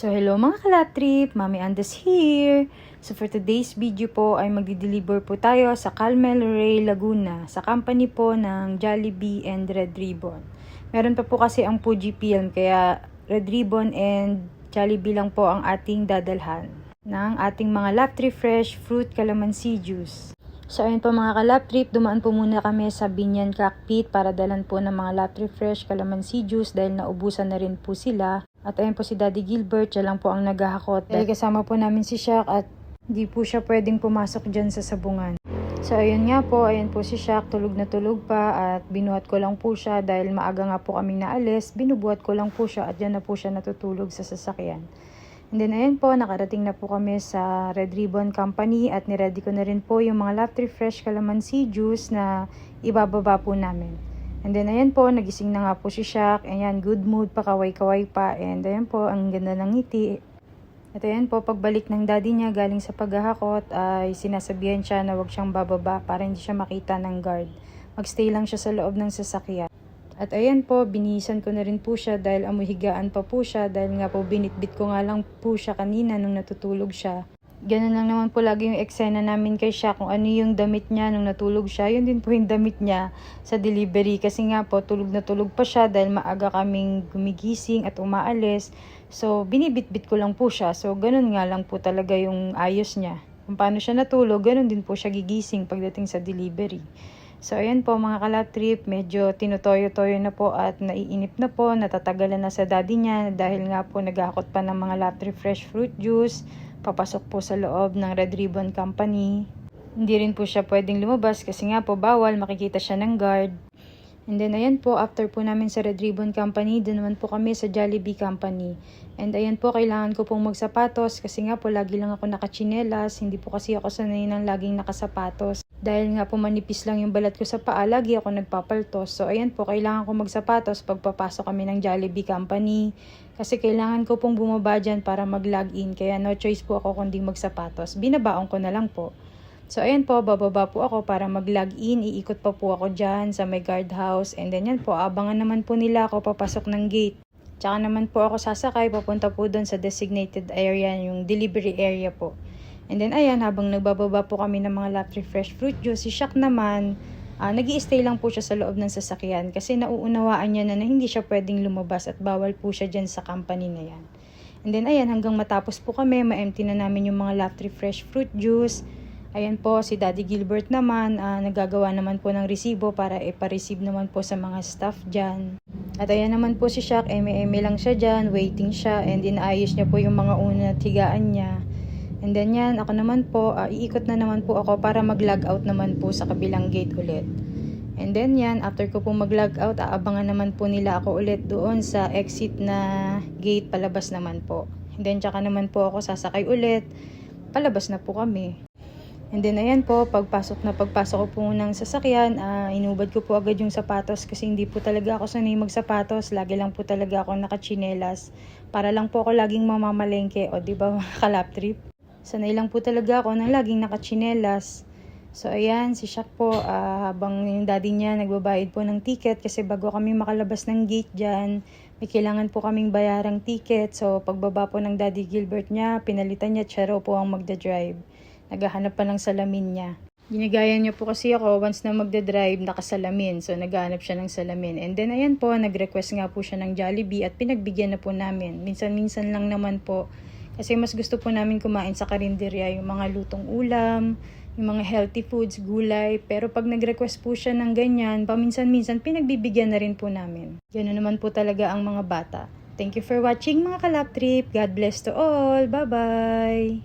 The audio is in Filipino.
So hello mga kalap trip, Mami Andes here. So for today's video po ay magdi-deliver po tayo sa Carmel Ray, Laguna sa company po ng Jollibee and Red Ribbon. Meron pa po kasi ang Fuji Film kaya Red Ribbon and Jollibee lang po ang ating dadalhan ng ating mga Lap Trip Fresh Fruit Calamansi Juice. So ayun po mga kalap trip, dumaan po muna kami sa Binyan Cockpit para dalan po ng mga Lap Trip Fresh Calamansi Juice dahil naubusan na rin po sila. At ayun po si Daddy Gilbert, siya lang po ang naghahakot. Dahil kasama po namin si Shaq at di po siya pwedeng pumasok dyan sa sabungan. So ayun nga po, ayun po si Shaq, tulog na tulog pa at binuhat ko lang po siya dahil maaga nga po kaming naalis. Binubuhat ko lang po siya at dyan na po siya natutulog sa sasakyan. And then ayun po, nakarating na po kami sa Red Ribbon Company at niready ko na rin po yung mga Lap Trip Fresh Calamansi Juice na ibababa po namin. And then, ayan po, nagising na nga po si Shaq. Ayan, good mood pa, kaway-kaway pa. And ayan po, ang ganda ng ngiti. At ayan po, pagbalik ng daddy niya galing sa paghahakot, ay sinasabihan siya na huwag siyang bababa para hindi siya makita ng guard. Magstay lang siya sa loob ng sasakyan. At ayan po, binihisan ko na rin po siya dahil amoy higaan pa po siya. Dahil nga po, binitbit ko nga lang po siya kanina nung natutulog siya. Ganun lang naman po lagi yung eksena namin kay Shaq, kung ano yung damit niya nung natulog siya, yun din po yung damit niya sa delivery. Kasi nga po, tulog na tulog pa siya dahil maaga kaming gumigising at umaalis. So, binibitbit ko lang po siya. So, ganun nga lang po talaga yung ayos niya. Kung paano siya natulog, ganun din po siya gigising pagdating sa delivery. So, ayan po mga kalap trip, medyo tinutoyo-toyo na po at naiinip na po, natatagalan na sa daddy niya dahil nga po naghahakot pa ng mga Lap Trip Fresh Fruit Juice. Papasok po sa loob ng Red Ribbon Company. Hindi rin po siya pwedeng lumabas kasi nga po bawal, makikita siya ng guard. And then ayan po, after po namin sa Red Ribbon Company, doon naman po kami sa Jollibee Company. And ayan po, kailangan ko pong magsapatos kasi nga po lagi lang ako nakachinelas. Hindi po kasi ako sanay ng laging nakasapatos. Dahil nga po manipis lang yung balat ko sa paa, lagi ako nagpapaltos. So ayan po, kailangan ko magsapatos pag papasok kami ng Jollibee Company. Kasi kailangan ko pong bumaba dyan para mag-login. Kaya no choice po ako kundi magsapatos. Binabaon ko na lang po. So ayan po, bababa po ako para mag-login. Iikot pa po ako dyan sa may guardhouse. And then yan po, abangan naman po nila ako papasok ng gate. Tsaka naman po ako sasakay, papunta po doon sa designated area, yung delivery area po. And then ayan, habang nagbababa po kami ng mga Lap Trip Fresh Fruit Juice, si Shaq naman, nag-i-stay lang po siya sa loob ng sasakyan kasi nauunawaan niya na hindi siya pwedeng lumabas at bawal po siya dyan sa company na yan. And then ayan, hanggang matapos po kami, ma-empty na namin yung mga Lap Trip Fresh Fruit Juice. Ayan po, si Daddy Gilbert naman, nagagawa naman po ng resibo para ipa-receive naman po sa mga staff dyan. At ayan naman po si Shaq, eme lang siya dyan, waiting siya, and inaayos niya po yung mga una at higaan niya. And then yan, ako naman po, iikot na naman po ako para mag-log out naman po sa kabilang gate ulit. And then yan, after ko po mag-log out, aabangan naman po nila ako ulit doon sa exit na gate, palabas naman po. And then tsaka naman po ako sasakay ulit, palabas na po kami. And then ayan po, pagpasok ko po ng sasakyan, inubad ko po agad yung sapatos kasi hindi po talaga ako sanay magsapatos. Lagi lang po talaga ako nakachinelas para lang po ako laging mamamalengke, o diba mga kalap trip? Sanay lang po talaga ako nang laging nakachinelas. So ayan, si Shaq po, habang yung daddy niya nagbabayad po ng ticket kasi bago kami makalabas ng gate dyan, may kailangan po kaming bayarang ticket. So pagbaba po ng Daddy Gilbert niya, pinalitan niya, siya raw po ang magdadrive. Naghahanap pa ng salamin niya. Ginagaya niya po kasi ako, once na magdadrive, nakasalamin. So naghahanap siya ng salamin. And then ayan po, nag-request nga po siya ng Jollibee at pinagbigyan na po namin. Minsan-minsan lang naman po. Kasi mas gusto po namin kumain sa karinderya, yung mga lutong ulam, yung mga healthy foods, gulay. Pero pag nag-request po siya ng ganyan, paminsan-minsan pinagbibigyan na rin po namin. Ganoon naman po talaga ang mga bata. Thank you for watching mga kalap trip. God bless to all. Bye-bye!